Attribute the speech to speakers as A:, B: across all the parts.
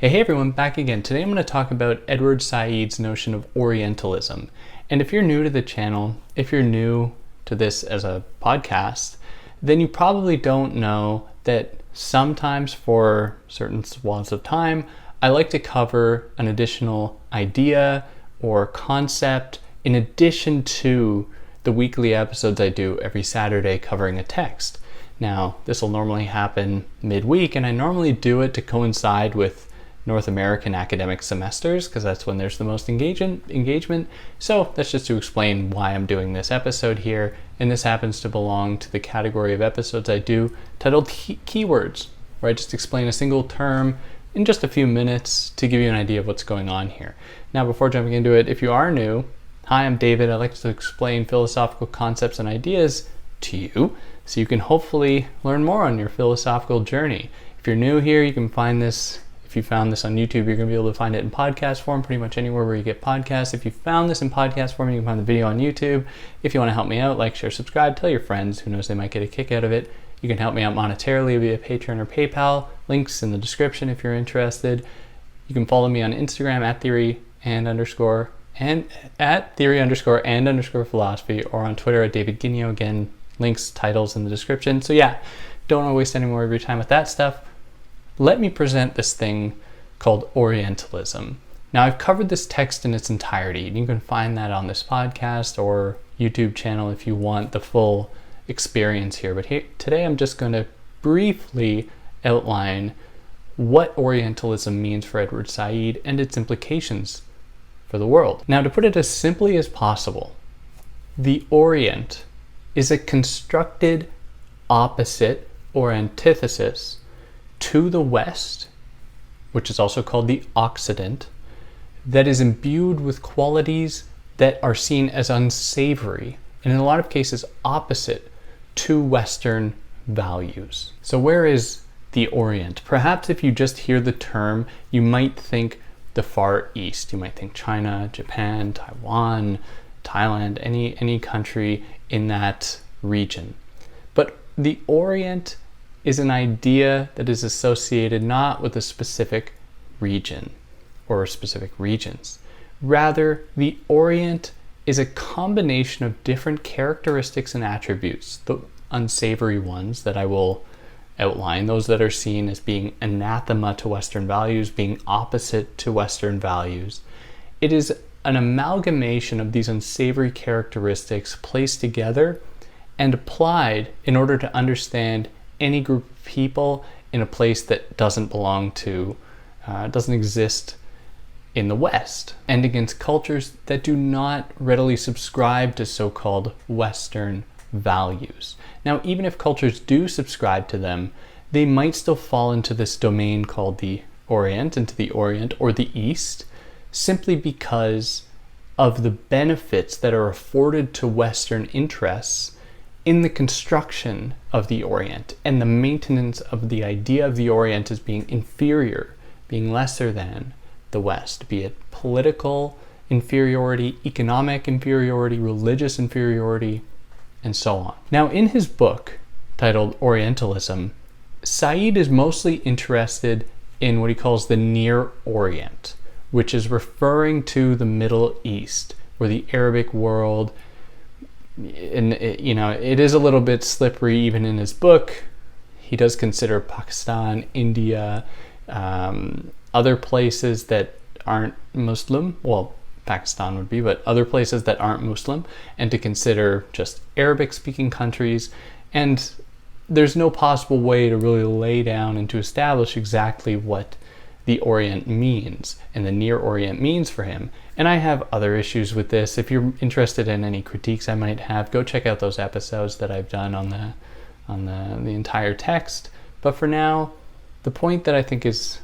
A: Hey everyone, back again. Today I'm going to talk about Edward Said's notion of Orientalism. And if you're new to the channel, if you're new to this as a podcast, then you probably don't know that sometimes for certain swaths of time, I like to cover an additional idea or concept in addition to the weekly episodes I do every Saturday covering a text. Now, this will normally happen midweek, and I normally do it to coincide with North American academic semesters because that's when there's the most engagement. So that's just to explain why I'm doing this episode here, and this happens to belong to the category of episodes I do titled Keywords, where I just explain a single term in just a few minutes to give you an idea of what's going on here. Now, before jumping into it, if you are new, hi, I'm David. I like to explain philosophical concepts and ideas to you so you can hopefully learn more on your philosophical journey. If you're new here, you can find this. If you found this on YouTube, you're going to be able to find it in podcast form pretty much anywhere where you get podcasts. If you found this in podcast form, you can find the video on YouTube. If you want to help me out, like, share, subscribe, tell your friends. Who knows, they might get a kick out of it. You can help me out monetarily via Patreon or PayPal. Links in the description if you're interested. You can follow me on Instagram at theory_and_philosophy, or on Twitter at David Guineo. Again, links, titles in the description. So yeah, don't want to waste any more of your time with that stuff. Let me present this thing called Orientalism. Now, I've covered this text in its entirety, and you can find that on this podcast or YouTube channel if you want the full experience here. But today I'm just going to briefly outline what Orientalism means for Edward Said and its implications for the world. Now, to put it as simply as possible, the Orient is a constructed opposite or antithesis to the West, which is also called the Occident, that is imbued with qualities that are seen as unsavory and in a lot of cases opposite to Western values. So where is the Orient? Perhaps if you just hear the term, you might think the Far East. You might think China, Japan, Taiwan, Thailand, any country in that region. But the Orient is an idea that is associated not with a specific region or specific regions. Rather, the Orient is a combination of different characteristics and attributes, the unsavory ones that I will outline, those that are seen as being anathema to Western values, being opposite to Western values. It is an amalgamation of these unsavory characteristics placed together and applied in order to understand any group of people in a place that doesn't exist in the West, and against cultures that do not readily subscribe to so-called Western values. Now, even if cultures do subscribe to them, they might still fall into this domain called the Orient, into the Orient or the East, simply because of the benefits that are afforded to Western interests in the construction of the Orient and the maintenance of the idea of the Orient as being inferior, being lesser than the West, be it political inferiority, economic inferiority, religious inferiority, and so on. Now, in his book titled Orientalism, Said is mostly interested in what he calls the Near Orient, which is referring to the Middle East, or the Arabic world. And it is a little bit slippery even in his book. He does consider Pakistan, India, other places that aren't Muslim. Well, Pakistan would be, but other places that aren't Muslim, and to consider just Arabic-speaking countries. And there's no possible way to really lay down and to establish exactly what the Orient means and the Near Orient means for him. And I have other issues with this. If you're interested in any critiques I might have, go check out those episodes that I've done on the entire text. But for now, the point that I think is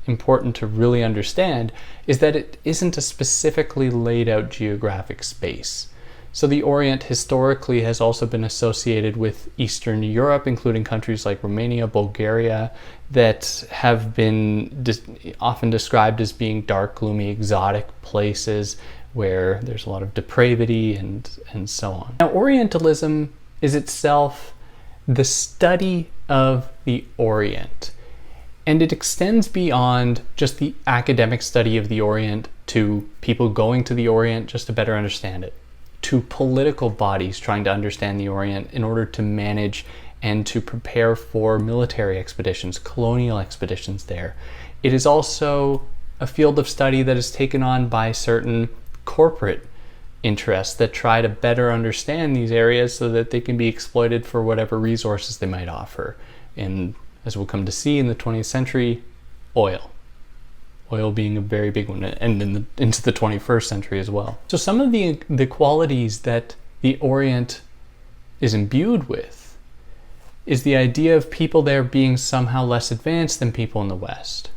A: important to really understand is that it isn't a specifically laid out geographic space. So the Orient historically has also been associated with Eastern Europe, including countries like Romania, Bulgaria, that have been often described as being dark, gloomy, exotic places where there's a lot of depravity and so on. Now, Orientalism is itself the study of the Orient. And it extends beyond just the academic study of the Orient to people going to the Orient just to better understand it, to political bodies trying to understand the Orient in order to manage and to prepare for military expeditions, colonial expeditions there. It is also a field of study that is taken on by certain corporate interests that try to better understand these areas so that they can be exploited for whatever resources they might offer. And as we'll come to see in the 20th century, oil. Oil being a very big one, and into the 21st century as well. So some of the qualities that the Orient is imbued with is the idea of people there being somehow less advanced than people in the West.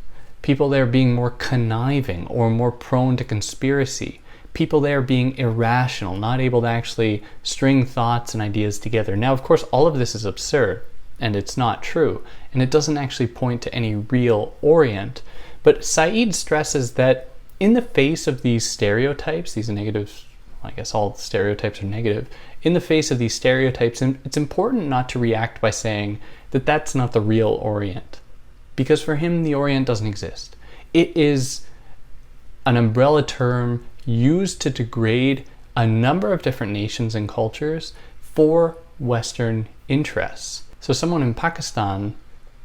A: People there being more conniving or more prone to conspiracy. People there being irrational, not able to actually string thoughts and ideas together. Now, of course, all of this is absurd, and it's not true, and it doesn't actually point to any real Orient. But Said stresses that in the face of these stereotypes, these negatives, I guess all stereotypes are negative, in the face of these stereotypes, it's important not to react by saying that that's not the real Orient. Because for him, the Orient doesn't exist. It is an umbrella term used to degrade a number of different nations and cultures for Western interests. So someone in Pakistan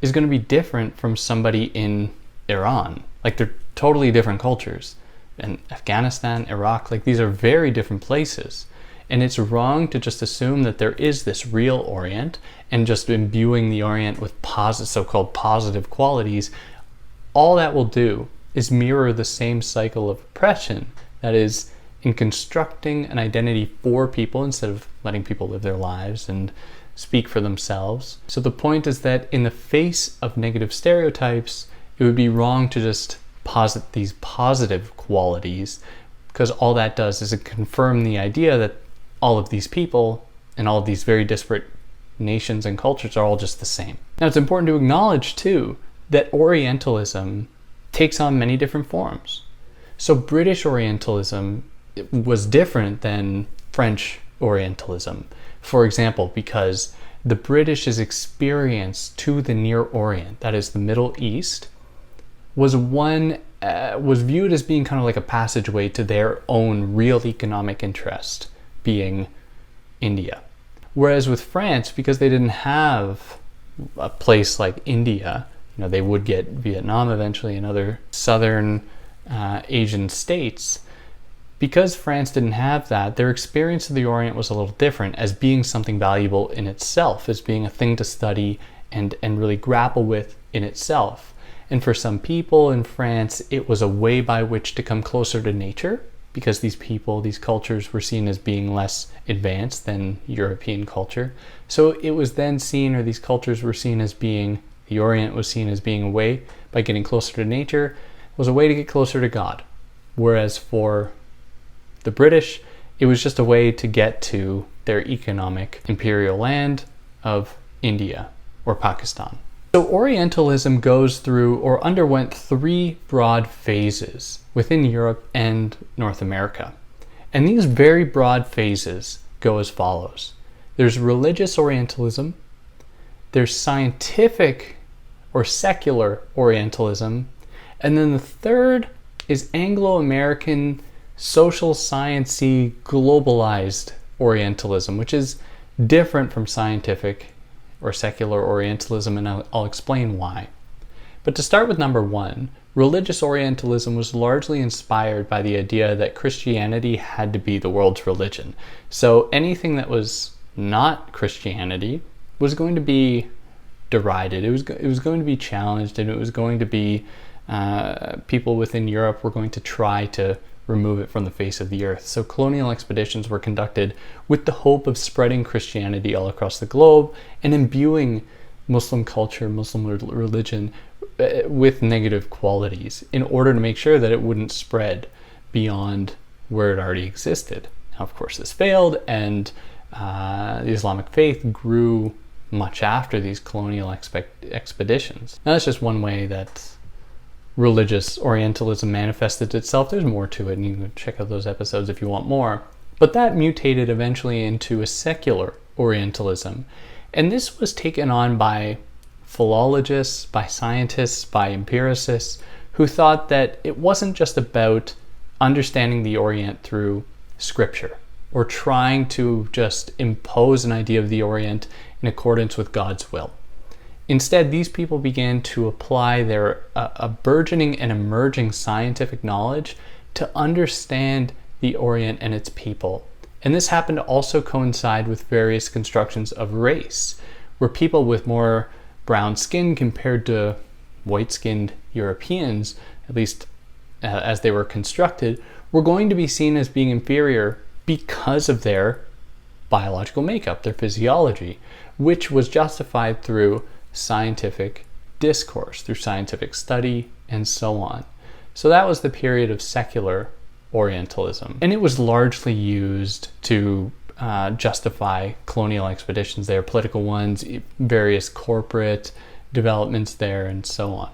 A: is going to be different from somebody in Iran. Like, they're totally different cultures. And Afghanistan, Iraq, like, these are very different places. And it's wrong to just assume that there is this real Orient and just imbuing the Orient with so-called positive qualities. All that will do is mirror the same cycle of oppression, that is, in constructing an identity for people instead of letting people live their lives and speak for themselves. So the point is that in the face of negative stereotypes, it would be wrong to just posit these positive qualities, because all that does is it confirm the idea that all of these people and all of these very disparate nations and cultures are all just the same. Now, it's important to acknowledge too that Orientalism takes on many different forms. So British Orientalism was different than French Orientalism, for example, because the British's experience to the Near Orient, that is the Middle East, was viewed as being kind of like a passageway to their own real economic interest, being India. Whereas with France, because they didn't have a place like India, they would get Vietnam eventually and other southern Asian states. Because France didn't have that, their experience of the Orient was a little different, as being something valuable in itself, as being a thing to study and really grapple with in itself. And for some people in France, it was a way by which to come closer to nature, because these people, these cultures were seen as being less advanced than European culture. So it was then seen, or these cultures were seen as being, the Orient was seen as being a way, by getting closer to nature, was a way to get closer to God. Whereas for the British, it was just a way to get to their economic imperial land of India or Pakistan. So Orientalism goes through or underwent 3 broad phases within Europe and North America. And these very broad phases go as follows. There's religious Orientalism, there's scientific or secular Orientalism, and then the third is Anglo-American social sciencey globalized Orientalism, which is different from scientific or secular Orientalism, and I'll explain why. But to start with number 1, religious Orientalism was largely inspired by the idea that Christianity had to be the world's religion. So anything that was not Christianity was going to be derided. It was going to be challenged, and it was going to be people within Europe were going to try to remove it from the face of the earth. So colonial expeditions were conducted with the hope of spreading Christianity all across the globe and imbuing Muslim culture, Muslim religion with negative qualities in order to make sure that it wouldn't spread beyond where it already existed. Now, of course, this failed, and the Islamic faith grew much after these colonial expeditions. Now, that's just one way that religious Orientalism manifested itself. There's more to it, and you can check out those episodes if you want more. But that mutated eventually into a secular Orientalism. And this was taken on by philologists, by scientists, by empiricists, who thought that it wasn't just about understanding the Orient through scripture or trying to just impose an idea of the Orient in accordance with God's will. Instead, these people began to apply their a burgeoning and emerging scientific knowledge to understand the Orient and its people. And this happened to also coincide with various constructions of race, where people with more brown skin compared to white-skinned Europeans, at least as they were constructed, were going to be seen as being inferior because of their biological makeup, their physiology, which was justified through scientific discourse, through scientific study, and so on. So that was the period of secular Orientalism. And it was largely used to justify colonial expeditions there, political ones, various corporate developments there, and so on.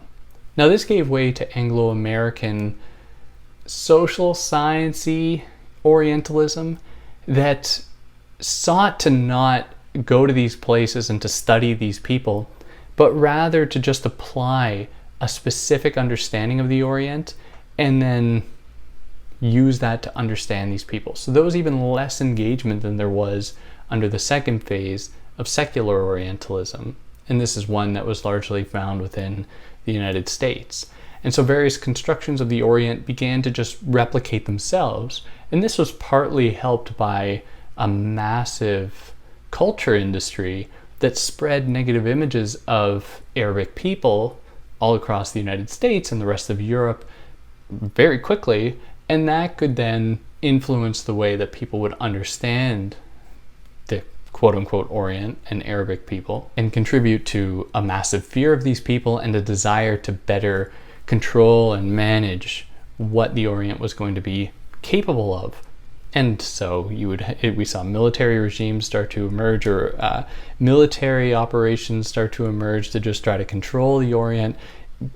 A: Now this gave way to Anglo-American social science-y Orientalism that sought to not go to these places and to study these people, but rather to just apply a specific understanding of the Orient and then use that to understand these people. So there was even less engagement than there was under the second phase of secular Orientalism. And this is one that was largely found within the United States. And so various constructions of the Orient began to just replicate themselves. And this was partly helped by a massive culture industry that spread negative images of Arabic people all across the United States and the rest of Europe very quickly. And that could then influence the way that people would understand the quote-unquote Orient and Arabic people, and contribute to a massive fear of these people and a desire to better control and manage what the Orient was going to be capable of. And so we saw military regimes start to emerge, or military operations start to emerge to just try to control the Orient.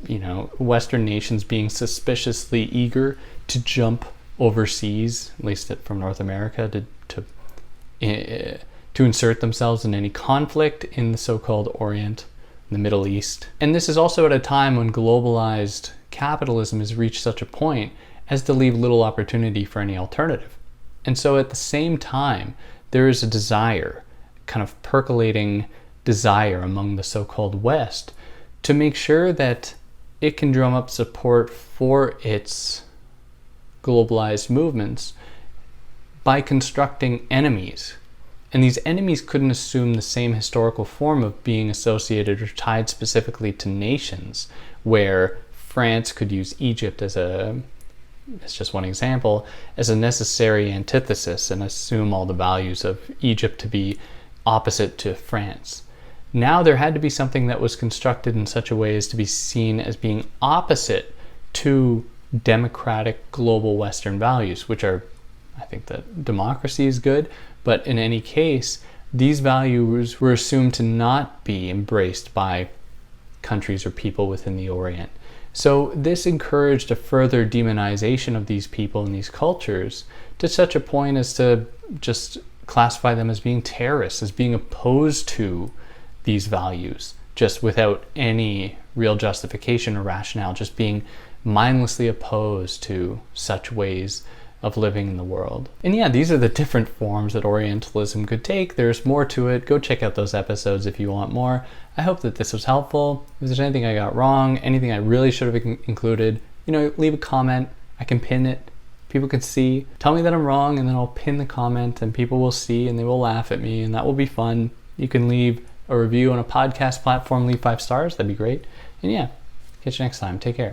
A: You know, Western nations being suspiciously eager to jump overseas, at least from North America, to insert themselves in any conflict in the so-called Orient, the Middle East. And this is also at a time when globalized capitalism has reached such a point as to leave little opportunity for any alternative. And so at the same time, there is a desire, kind of percolating desire among the so-called West, to make sure that it can drum up support for its globalized movements by constructing enemies. And these enemies couldn't assume the same historical form of being associated or tied specifically to nations, where France could use Egypt as just one example, as a necessary antithesis and assume all the values of Egypt to be opposite to France. Now there had to be something that was constructed in such a way as to be seen as being opposite to democratic global Western values, which are, I think that democracy is good, but in any case, these values were assumed to not be embraced by countries or people within the Orient. So this encouraged a further demonization of these people and these cultures to such a point as to just classify them as being terrorists, as being opposed to these values, just without any real justification or rationale, just being mindlessly opposed to such ways of living in the world. And yeah, these are the different forms that Orientalism could take. There's more to it. Go check out those episodes if you want more. I hope that this was helpful. If there's anything I got wrong, anything I really should have included, leave a comment. I can pin it. People can see. Tell me that I'm wrong, and then I'll pin the comment, and people will see, and they will laugh at me, and that will be fun. You can leave a review on a podcast platform, leave 5 stars. That'd be great. And yeah, catch you next time. Take care.